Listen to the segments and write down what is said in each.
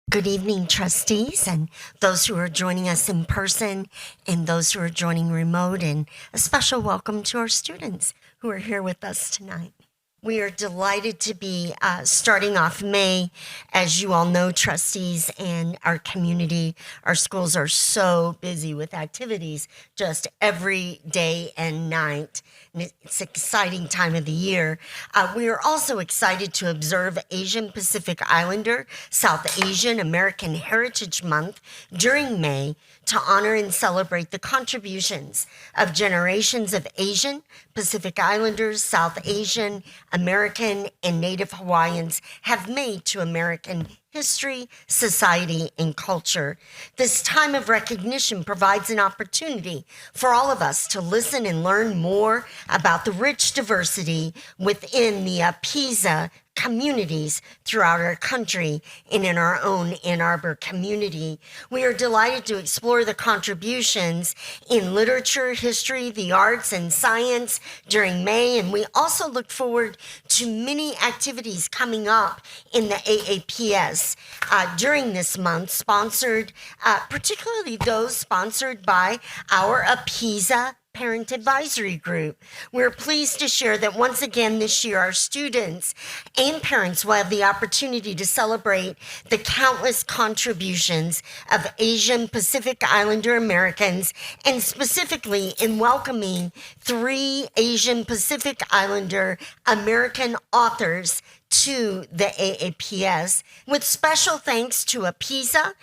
Good evening, trustees, and those who are joining us in person and those who are joining remote, and a special welcome to our students who are here with us tonight. We are delighted to be starting off May. As you all know, trustees and our community, our schools are so busy with activities just every day and night. And it's an exciting time of the year. We are also excited to observe Asian Pacific Islander South Asian American Heritage Month during May to honor and celebrate the contributions of generations of Asian, Pacific Islanders, South Asian, American, and Native Hawaiians have made to American history, society, and culture. This time of recognition provides an opportunity for all of us to listen and learn more about the rich diversity within the PISA communities throughout our country and in our own Ann Arbor community. We are delighted to explore the contributions in literature, history, the arts, and science during May, and we also look forward to many activities coming up in the AAPS during this month, sponsored, particularly those sponsored by our PISA Parent Advisory Group. We're pleased to share that once again this year, our students and parents will have the opportunity to celebrate the countless contributions of Asian Pacific Islander Americans, and specifically in welcoming 3 Asian Pacific Islander American authors to the AAPS, with special thanks to PISA,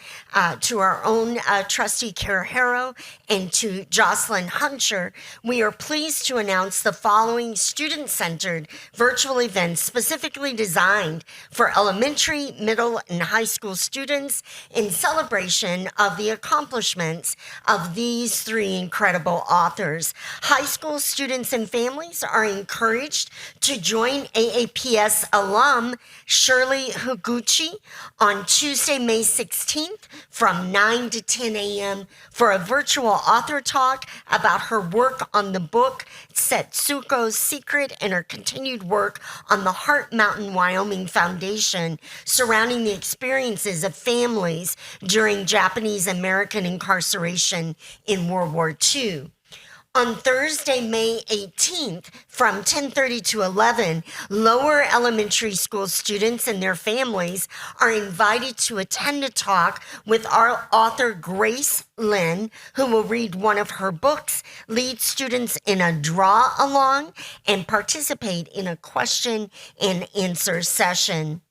to our own trustee Kara Harrow, and to Jocelyn Huncher. We are pleased to announce the following student-centered virtual events specifically designed for elementary, middle, and high school students in celebration of the accomplishments of these 3 incredible authors. High school students and families are encouraged to join AAPS alum Shirley Higuchi on Tuesday, May 16th from 9 to 10 a.m. for a virtual author talk about her work on the book Setsuko's Secret and her continued work on the Heart Mountain, Wyoming Foundation surrounding the experiences of families during Japanese American incarceration in World War II. On Thursday, May 18th, from 10:30 to 11, lower elementary school students and their families are invited to attend a talk with our author Grace Lynn, who will read one of her books, lead students in a draw along, and participate in a question and answer session.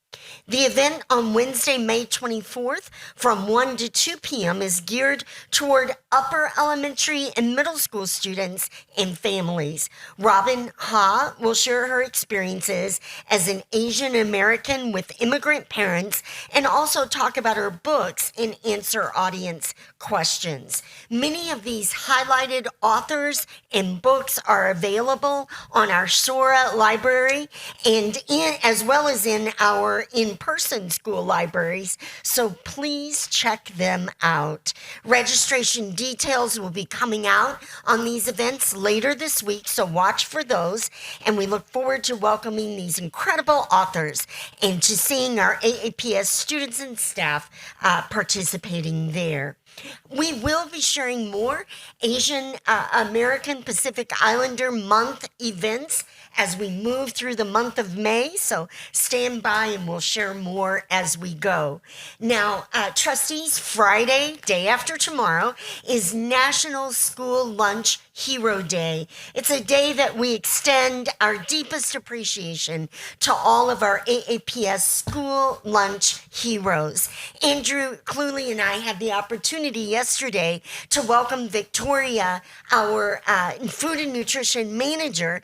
The event on Wednesday, May 24th from 1 to 2 p.m. is geared toward upper elementary and middle school students and families. Robin Ha will share her experiences as an Asian American with immigrant parents and also talk about her books and answer audience questions. Many of these highlighted authors and books are available on our Sora library and as well as in our in-person school libraries, so please check them out. Registration details will be coming out on these events later this week, so watch for those, and we look forward to welcoming these incredible authors and to seeing our AAPS students and staff participating there. We will be sharing more Asian American Pacific Islander Month events as we move through the month of May, so stand by and we'll share more as we go. Now, trustees, Friday, day after tomorrow, is National School Lunch Hero Day. It's a day that we extend our deepest appreciation to all of our AAPS school lunch heroes. Andrew Cluley and I had the opportunity yesterday to welcome Victoria, our food and nutrition manager,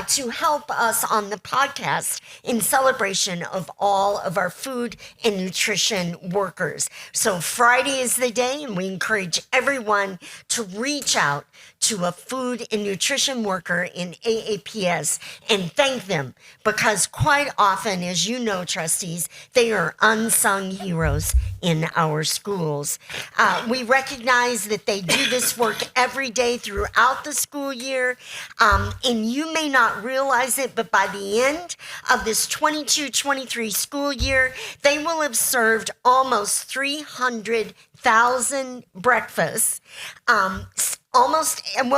to help us on the podcast in celebration of all of our food and nutrition workers. So Friday is the day, and we encourage everyone to reach out to a food and nutrition worker in AAPS and thank them because quite often, as you know, trustees, they are unsung heroes in our schools. We recognize that they do this work every day throughout the school year, and you may not realize it, but by the end of this 22-23 school year, they will have served almost 300,000 breakfasts,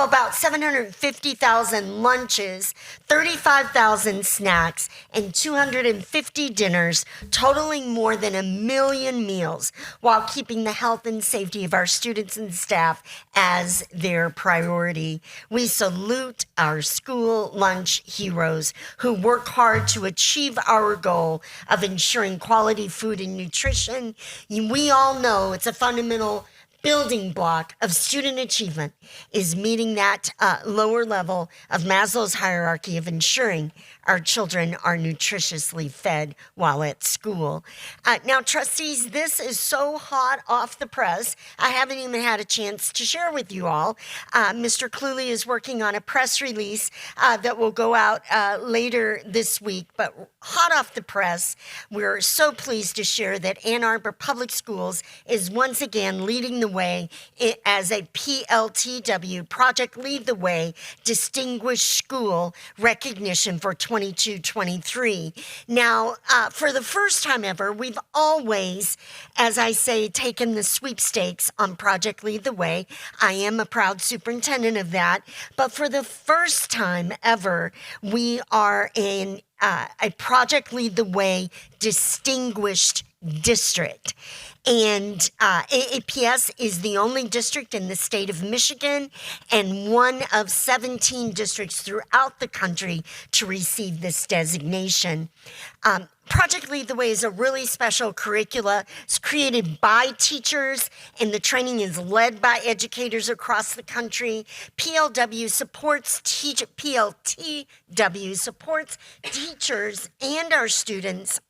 about 750,000 lunches, 35,000 snacks, and 250 dinners, totaling more than 1 million meals, while keeping the health and safety of our students and staff as their priority. We salute our school lunch heroes who work hard to achieve our goal of ensuring quality food and nutrition. We all know it's a fundamental building block of student achievement is meeting that lower level of Maslow's hierarchy of ensuring our children are nutritiously fed while at school. Now, trustees, this is so hot off the press, I haven't even had a chance to share with you all. Mr. Cluley is working on a press release that will go out later this week, but hot off the press, we're so pleased to share that Ann Arbor Public Schools is once again leading the way as a PLTW, Project Lead the Way, Distinguished School recognition for 22-23. Now, for the first time ever, we've always, as I say, taken the sweepstakes on Project Lead the Way. I am a proud superintendent of that. But for the first time ever, we are in a Project Lead the Way distinguished district. And AAPS is the only district in the state of Michigan and one of 17 districts throughout the country to receive this designation. Project Lead the Way is a really special curricula. It's created by teachers, and the training is led by educators across the country. PLTW supports teachers and our students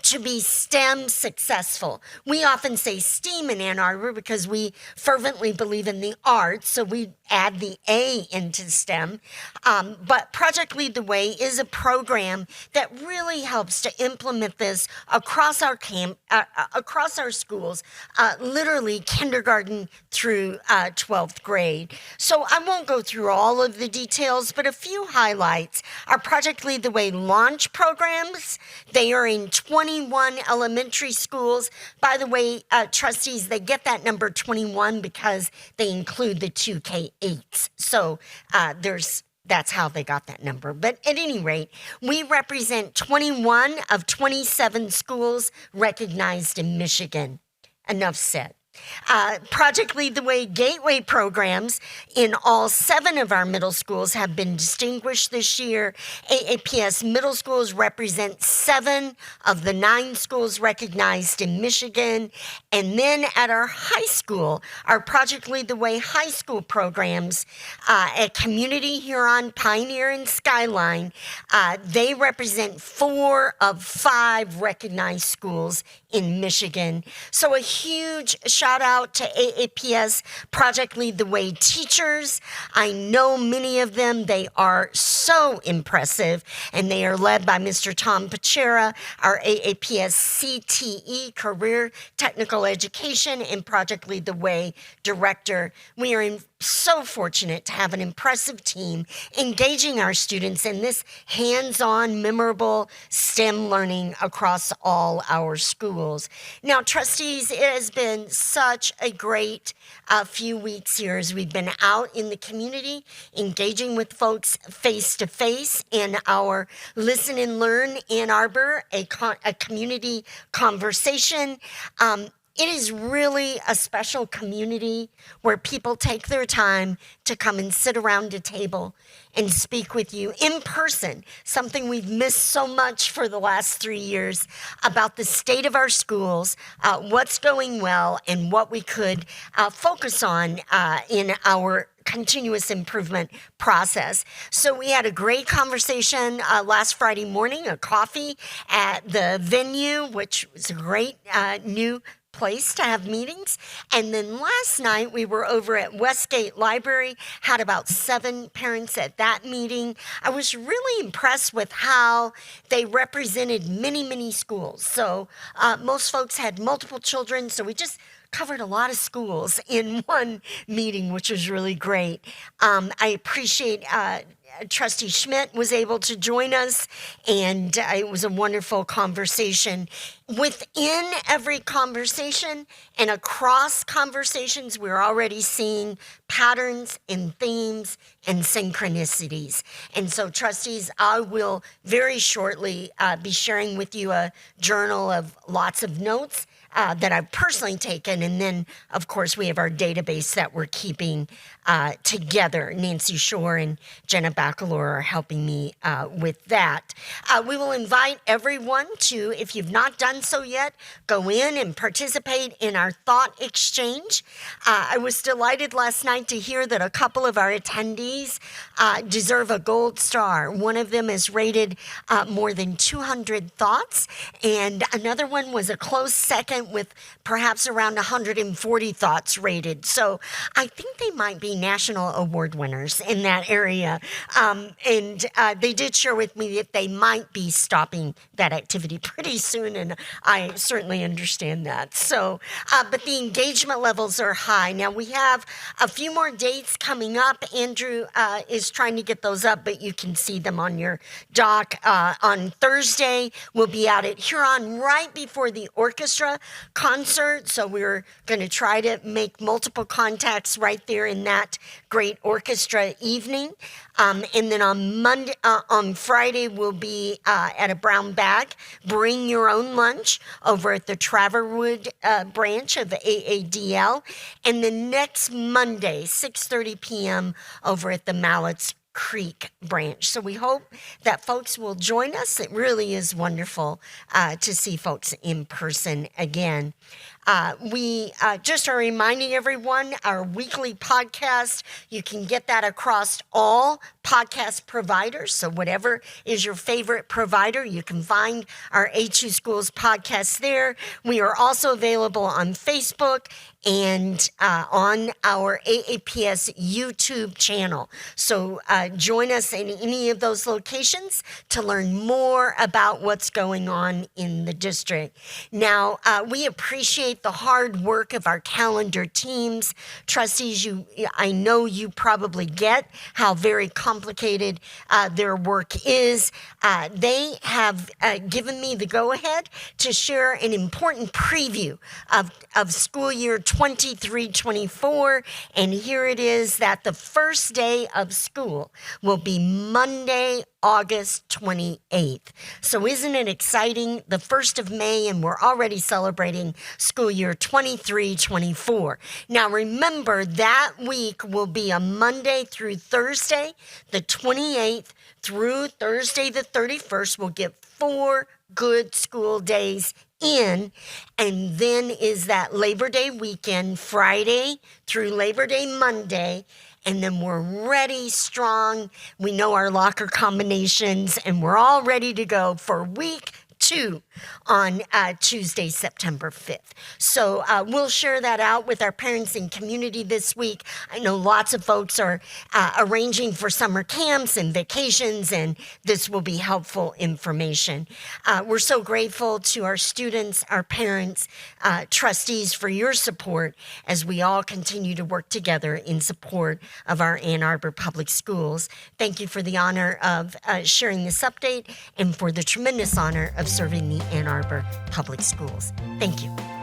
to be STEM successful. We often say STEAM in Ann Arbor because we fervently believe in the arts, so we add the A into STEM. But Project Lead the Way is a program that really helps to implement this across our across our schools, literally kindergarten through 12th grade. So I won't go through all of the details, but a few highlights. Our Project Lead the Way launch programs, they are in 21 elementary schools. By the way, trustees, they get that number 21 because they include the 2 K-8s. So that's how they got that number. But at any rate, we represent 21 of 27 schools recognized in Michigan. Enough said. Project Lead the Way Gateway programs in all 7 of our middle schools have been distinguished this year. AAPS middle schools represent 7 of the 9 schools recognized in Michigan. And then at our high school, our Project Lead the Way high school programs at Community, Huron, Pioneer, and Skyline, they represent 4 of 5 recognized schools in Michigan. So a huge shout out to AAPS Project Lead the Way teachers. I know many of them. They are so impressive, and they are led by Mr. Tom Pachera, our AAPS CTE Career Technical Education and Project Lead the Way director. We are so fortunate to have an impressive team engaging our students in this hands-on, memorable STEM learning across all our schools. Now, trustees, it has been such a great few weeks here as we've been out in the community, engaging with folks face-to-face in our Listen and Learn Ann Arbor, a community conversation. It is really a special community where people take their time to come and sit around a table and speak with you in person, something we've missed so much for the last 3 years about the state of our schools, what's going well, and what we could focus on in our continuous improvement process. So we had a great conversation last Friday morning, a coffee at the venue, which was a great new place to have meetings. And then last night we were over at Westgate Library, had about 7 parents at that meeting. I was really impressed with how they represented many, many schools. So most folks had multiple children, so we just covered a lot of schools in one meeting, which was really great. I appreciate Trustee Schmidt was able to join us, and it was a wonderful conversation. Within every conversation and across conversations, we're already seeing patterns and themes and synchronicities. And so, trustees, I will very shortly be sharing with you a journal of lots of notes that I've personally taken. And then, of course, we have our database that we're keeping together. Nancy Shore and Jenna Bacalor are helping me with that. We will invite everyone to, if you've not done so yet, go in and participate in our thought exchange. I was delighted last night to hear that a couple of our attendees deserve a gold star. One of them is rated more than 200 thoughts, and another one was a close second with perhaps around 140 thoughts rated. So I think they might be national award winners in that area. And they did share with me that they might be stopping that activity pretty soon, and I certainly understand that. So, but the engagement levels are high. Now, we have a few more dates coming up. Andrew is trying to get those up, but you can see them on your doc. On Thursday, we'll be out at Huron right before the orchestra concert, so we're going to try to make multiple contacts right there in that great orchestra evening. And then on Friday, we'll be at a Brown Bag. Bring your own lunch over at the Traverwood branch of AADL. And then next Monday, 6:30 p.m. over at the Mallett's Creek branch. So we hope that folks will join us. It really is wonderful to see folks in person again. We just are reminding everyone our weekly podcast, you can get that across all podcast providers. So whatever is your favorite provider, you can find our A2 Schools podcast there. We are also available on Facebook and on our AAPS YouTube channel. So join us in any of those locations to learn more about what's going on in the district. Now, we appreciate the hard work of our calendar teams. Trustees, I know you probably get how very complicated their work is. They have given me the go-ahead to share an important preview of school year 23-24, and here it is that the first day of school will be Monday, August 28th. So isn't it exciting? The 1st of May, and we're already celebrating school year 23-24. Now remember, that week will be a Monday through Thursday, the 28th through Thursday the 31st. We'll get 4 good school days in, and then is that Labor Day weekend, Friday through Labor Day Monday, and then we're ready, strong. We know our locker combinations, and we're all ready to go for week 2 on Tuesday, September 5th. So we'll share that out with our parents and community this week. I know lots of folks are arranging for summer camps and vacations, and this will be helpful information. We're so grateful to our students, our parents, trustees for your support as we all continue to work together in support of our Ann Arbor Public Schools. Thank you for the honor of sharing this update and for the tremendous honor of serving the Ann Arbor Public Schools. Thank you.